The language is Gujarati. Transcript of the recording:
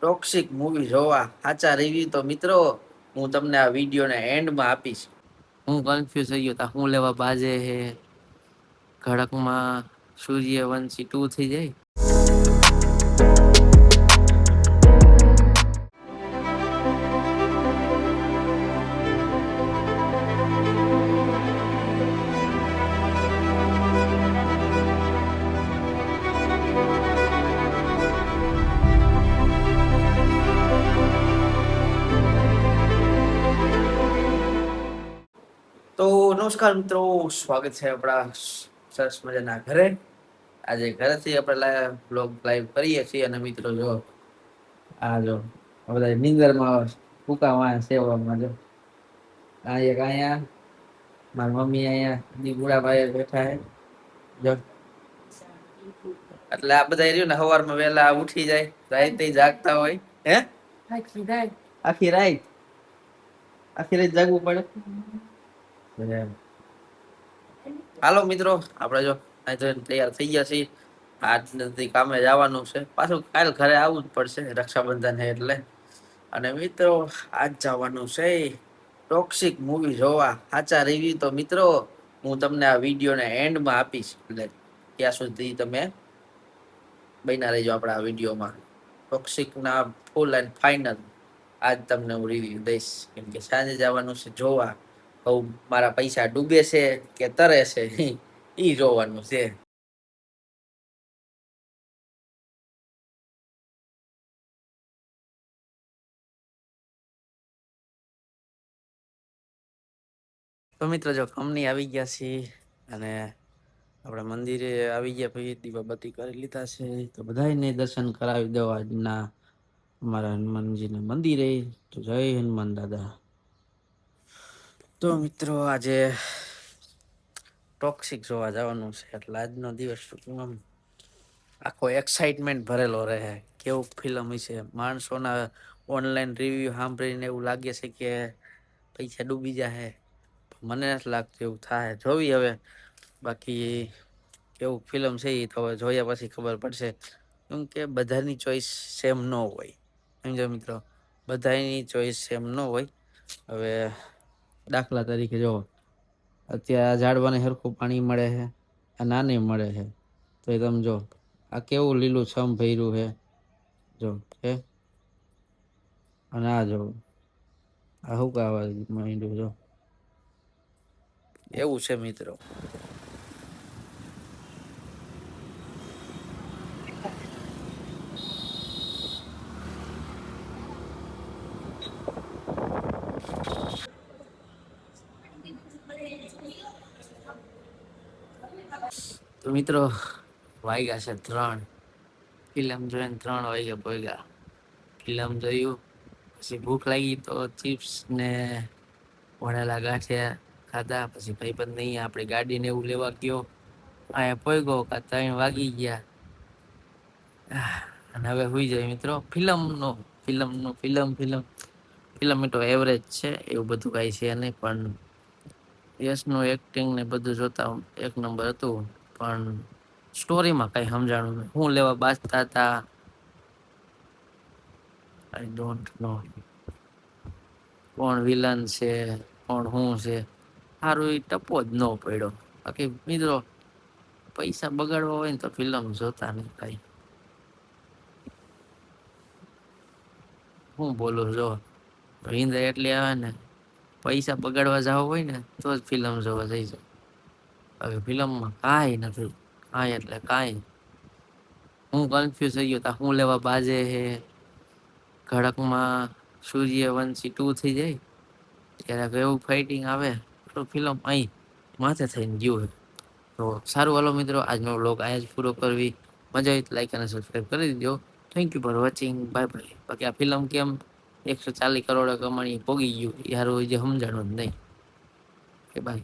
ટોક્સિક મૂવી જોવા સાચા રિવ્યુ તો મિત્રો હું તમને આ વિડીયોના એન્ડમાં આપીશ. હું કન્ફ્યુઝ થઈ ગયો તા હું લેવા બાજે હે ઘડકમાં સૂર્યવંશી 2 થઈ જાય. તો નમસ્કાર મિત્રો, સ્વાગત છે આપણા સરસ મજાના ઘરે. આજે ઘરેથી આપણે બ્લોગ લાઈવ કરીએ છીએ અને મિત્રો જો આ જો બધા નીંદરમાં ફૂંકામાં સેવામાં જો આ એક અહીંયા મારી મમ્મી અહીંયા બુઢાભાઈ બેઠા હે જો. એટલે આ બધા રહ્યું ને સવારમાં વહેલા ઉઠી જાય, રાતે જાગતા હોય હે આખી રાત જાગવું પડે. હાલો મિત્રો, આપણે જો તૈયાર થઈ ગયા છીએ. આજથી કામે જવાનું છે, પાછું કાલ ઘરે આવવું જ પડશે, રક્ષાબંધન છે એટલે. અને મિત્રો આજ જવાનું છે ટોક્સિક મૂવી જોવા સાચા રિવ્યુ તો મિત્રો હું તમને આ વિડીયોના એન્ડમાં આપીશ, એટલે ત્યાં સુધી તમે બન્યા રહેજો આપણા વિડીયોમાં. ટોક્સિકના ફૂલ એન્ડ ફાઇનલ આજ તમને હું રિવ્યુ દઈશ, કેમ કે સાંજે જવાનું છે જોવા. બહુ મારા પૈસા ડૂબે છે કે તરે છે એ જોવાનું છે. તો મિત્રો જો કંપની આવી ગયા છીએ અને આપણે મંદિરે આવી ગયા, પછી દીવાબત્તી કરી લીધા છે. તો બધાને દર્શન કરાવી દો આજના અમારા હનુમાનજીના મંદિરે. તો જય હનુમાન દાદા. તો મિત્રો આજે ટોક્સિક જોવા જવાનું છે, એટલે આજનો દિવસ આખો એક્સાઇટમેન્ટ ભરેલો રહે. કેવું ફિલ્મ છે, માણસોના ઓનલાઈન રિવ્યુ સાંભળીને એવું લાગે છે કે પૈસા ડૂબી જાય. મને નથી લાગતું એવું થાય, જોવી હવે. બાકી કેવું ફિલ્મ છે એ તો હવે જોયા પછી ખબર પડશે, કેમ કે બધાની ચોઈસ સેમ ન હોય. સમજો મિત્રો, બધાની ચોઈસ સેમ ન હોય. હવે દાખલા તરીકે જો અત્યારે ઝાડવાને સરખું પાણી મળે છે, આ નાને મળે છે. તો એ તમે જો આ કેવું લીલું છમ ભર્યું છે જો છે. અને આ જો આ શું કાવા માંડ્યું જો, એવું છે મિત્રો. તો મિત્રો વાગ્યા છે 3. ફિલ્મ જોઈને 3 વાગ્યા ભોગ્યા. ફિલ્મ જોયું પછી ભૂખ લાગી તો ચિપ્સ ને વણેલા ગાંઠિયા ખાધા. પછી ભાઈબંધ નહીં આપણી ગાડીને એવું લેવા ગયો, અહીંયા પોગ્યો 3 વાગી ગયા. અને હવે સુઈ જાય મિત્રો. ફિલ્મ તો એવરેજ છે, એવું બધું કાંઈ છે નહીં. પણ યશનું એક્ટિંગ ને બધું જોતા એક નંબર હતું, પણ સ્ટોરીમાં કઈ સમજાણું નહીં. હું લેવા બાજતા હતા આઈ ડોન્ટ નો. કોણ વિલન છે, કોણ શું છે, સારું એ ટપો જ ન પડ્યો. બાકી મિત્રો પૈસા બગાડવા હોય ને તો ફિલ્મ જોતા નહીં કાંઈ. હું બોલું જો રીંદ એટલી આવે ને, પૈસા બગાડવા જવા હોય ને તો જ ફિલ્મ જોવા જઈ જાય. હવે ફિલ્મમાં કાંઈ નથી, કાંઈ એટલે કાંઈ. હું કન્ફ્યુઝ થઈ ગયો તા હું લેવા બાજે હે ઘડકમાં સૂર્યવંશી 2 થઈ જાય ત્યારે એવું ફાઇટિંગ આવે તો ફિલ્મ અહીં માથે થઈને ગયું. તો સારું હાલો મિત્રો, આજનો વ્લોગ અહીંયા જ પૂરો કરવી. મજા આવી તો લાઈક અને સબસ્ક્રાઈબ કરી દીધો. Thank you for watching, bye bye. બાકી આ ફિલ્મ કેમ 140 કરોડ કમાણી પોગી ગયું યાર, જે સમજાણું જ નહીં. બાય.